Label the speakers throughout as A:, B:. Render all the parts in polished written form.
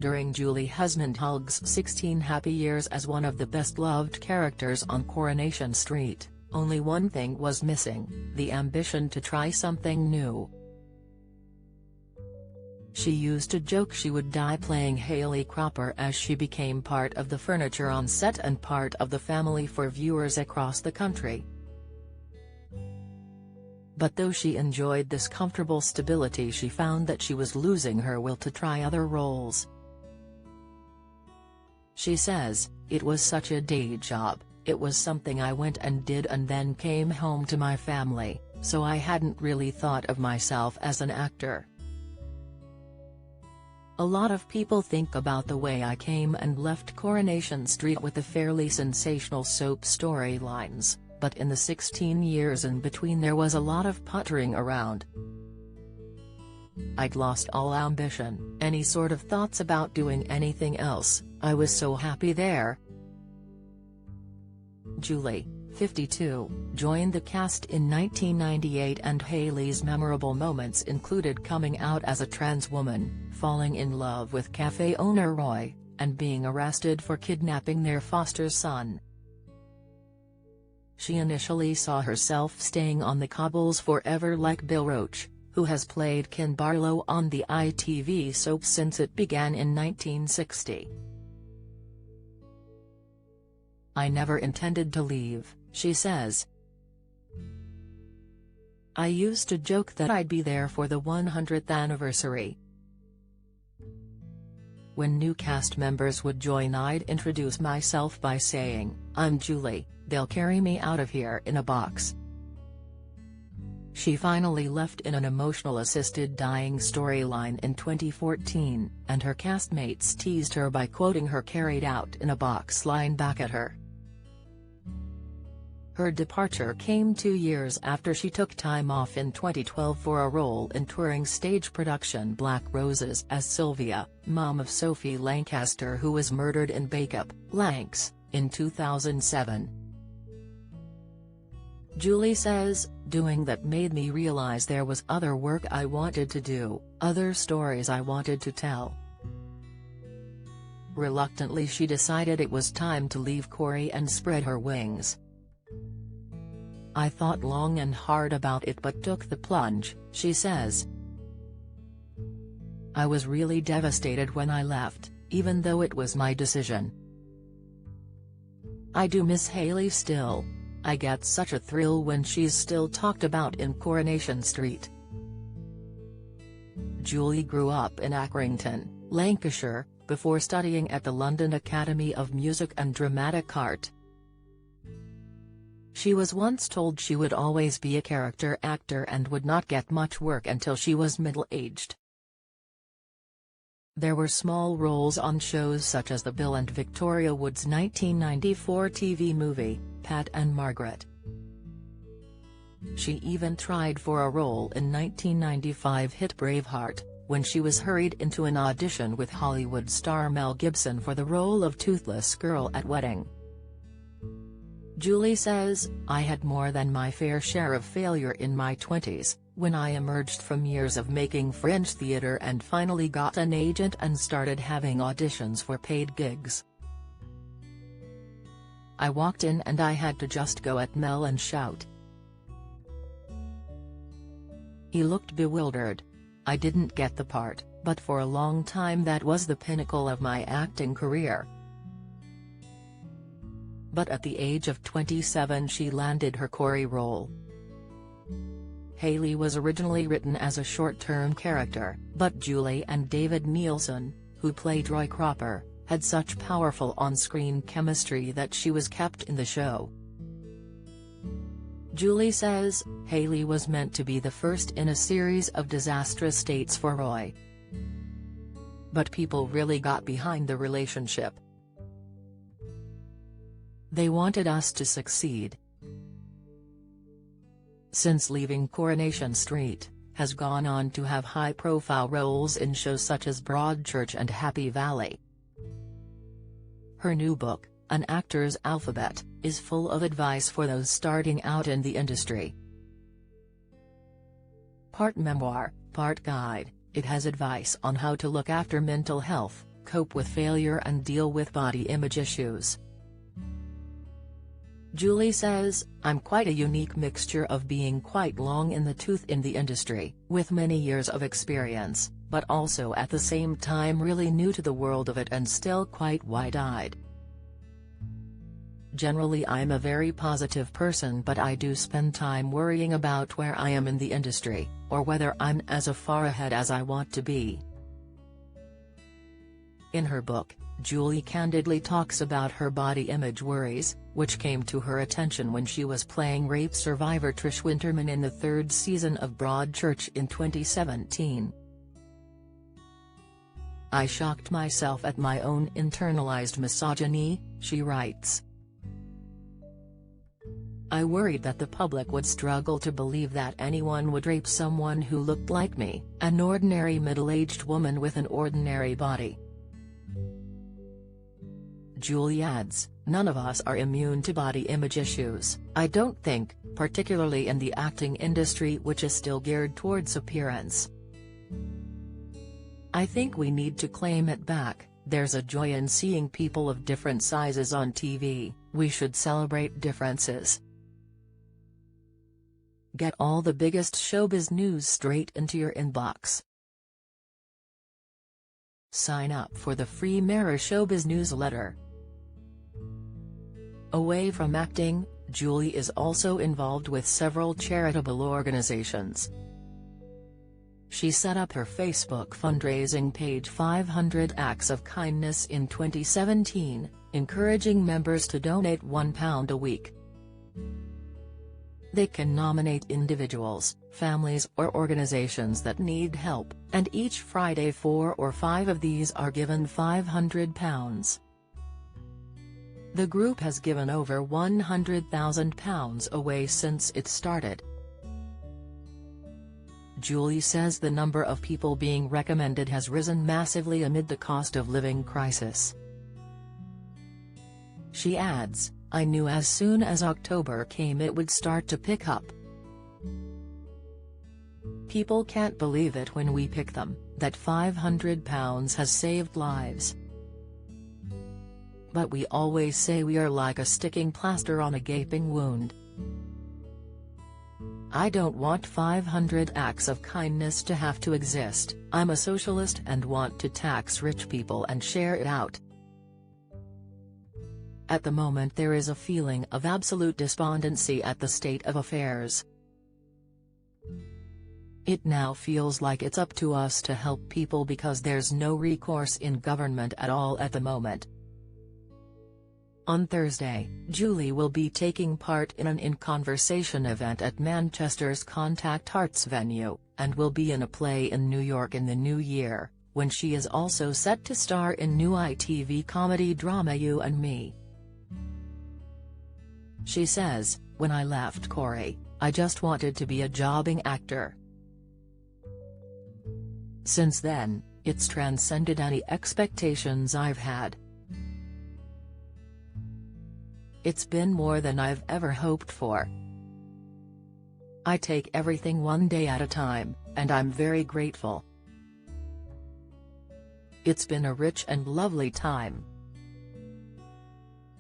A: During Julie Hesmondhalgh's 16 happy years as one of the best-loved characters on Coronation Street, only one thing was missing: the ambition to try something new. She used to joke she would die playing Haley Cropper, as she became part of the furniture on set and part of the family for viewers across the country. But though she enjoyed this comfortable stability, she found that she was losing her will to try other roles. She says, "It was such a day job, it was something I went and did and then came home to my family, so I hadn't really thought of myself as an actor. A lot of people think about the way I came and left Coronation Street with the fairly sensational soap storylines, but in the 16 years in between there was a lot of puttering around. I'd lost all ambition, any sort of thoughts about doing anything else. I was so happy there." Julie, 52, joined the cast in 1998, and Haley's memorable moments included coming out as a trans woman, falling in love with cafe owner Roy, and being arrested for kidnapping their foster son. She initially saw herself staying on the cobbles forever like Bill Roach, who has played Ken Barlow on the ITV soap since it began in 1960. "I never intended to leave," she says. "I used to joke that I'd be there for the 100th anniversary. When new cast members would join, I'd introduce myself by saying, 'I'm Julie, they'll carry me out of here in a box.'" She finally left in an emotional assisted dying storyline in 2014, and her castmates teased her by quoting her "carried out in a box" line back at her. Her departure came 2 years after she took time off in 2012 for a role in touring stage production Black Roses as Sylvia, mom of Sophie Lancaster, who was murdered in Backup, Lancs, in 2007. Julie says, "Doing that made me realize there was other work I wanted to do, other stories I wanted to tell." Reluctantly, she decided it was time to leave Corrie and spread her wings. "I thought long and hard about it but took the plunge," she says. "I was really devastated when I left, even though it was my decision. I do miss Haley still. I get such a thrill when she's still talked about in Coronation Street." Julie grew up in Accrington, Lancashire, before studying at the London Academy of Music and Dramatic Art. She was once told she would always be a character actor and would not get much work until she was middle-aged. There were small roles on shows such as the Bill and Victoria Woods 1994 TV movie, Pat and Margaret. She even tried for a role in 1995 hit Braveheart, when she was hurried into an audition with Hollywood star Mel Gibson for the role of Toothless Girl at Wedding. Julie says, "I had more than my fair share of failure in my 20s, when I emerged from years of making fringe theater and finally got an agent and started having auditions for paid gigs. I walked in and I had to just go at Mel and shout. He looked bewildered. I didn't get the part, but for a long time that was the pinnacle of my acting career." But at the age of 27 she landed her Corrie role. Haley was originally written as a short-term character, but Julie and David Nielsen, who played Roy Cropper, had such powerful on-screen chemistry that she was kept in the show. Julie says, "Haley was meant to be the first in a series of disastrous dates for Roy. But people really got behind the relationship. They wanted us to succeed." Since leaving Coronation Street, has gone on to have high-profile roles in shows such as Broadchurch and Happy Valley. Her new book, An Actor's Alphabet, is full of advice for those starting out in the industry. Part memoir, part guide, it has advice on how to look after mental health, cope with failure and deal with body image issues. Julie says, "I'm quite a unique mixture of being quite long in the tooth in the industry, with many years of experience, but also at the same time really new to the world of it and still quite wide-eyed. Generally I'm a very positive person, but I do spend time worrying about where I am in the industry, or whether I'm as far ahead as I want to be." In her book, Julie candidly talks about her body image worries, which came to her attention when she was playing rape survivor Trish Winterman in the third season of Broadchurch in 2017. "I shocked myself at my own internalized misogyny," she writes. "I worried that the public would struggle to believe that anyone would rape someone who looked like me, an ordinary middle-aged woman with an ordinary body." Julie adds, "None of us are immune to body image issues, I don't think, particularly in the acting industry, which is still geared towards appearance. I think we need to claim it back. There's a joy in seeing people of different sizes on TV, we should celebrate differences." Get all the biggest showbiz news straight into your inbox. Sign up for the free Mirror Showbiz newsletter. Away from acting, Julie is also involved with several charitable organizations. She set up her Facebook fundraising page 500 Acts of Kindness in 2017, encouraging members to donate £1 a week. They can nominate individuals, families or organizations that need help, and each Friday 4 or 5 of these are given £500. The group has given over £100,000 away since it started. Julie says the number of people being recommended has risen massively amid the cost of living crisis. She adds, "I knew as soon as October came it would start to pick up. People can't believe it when we pick them, that £500 has saved lives. But we always say we are like a sticking plaster on a gaping wound. I don't want 500 acts of kindness to have to exist. I'm a socialist and want to tax rich people and share it out. At the moment there is a feeling of absolute despondency at the state of affairs. It now feels like it's up to us to help people because there's no recourse in government at all at the moment." On Thursday, Julie will be taking part in an In Conversation event at Manchester's Contact Arts venue, and will be in a play in New York in the new year, when she is also set to star in new ITV comedy drama You and Me. She says, "When I left Corrie, I just wanted to be a jobbing actor. Since then, it's transcended any expectations I've had. It's been more than I've ever hoped for. I take everything one day at a time, and I'm very grateful. It's been a rich and lovely time.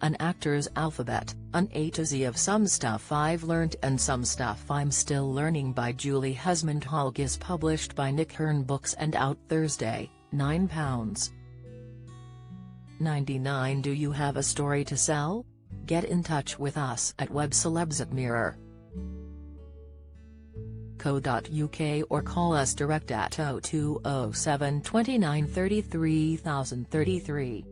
A: An actor's alphabet, an A to Z of some stuff I've learnt and some stuff I'm still learning" by Julie Hesmondhalgh is published by Nick Hearn Books and out Thursday, £9.99. Do you have a story to sell? Get in touch with us at webcelebs@mirror.co.uk or call us direct at 0207 29 33 033.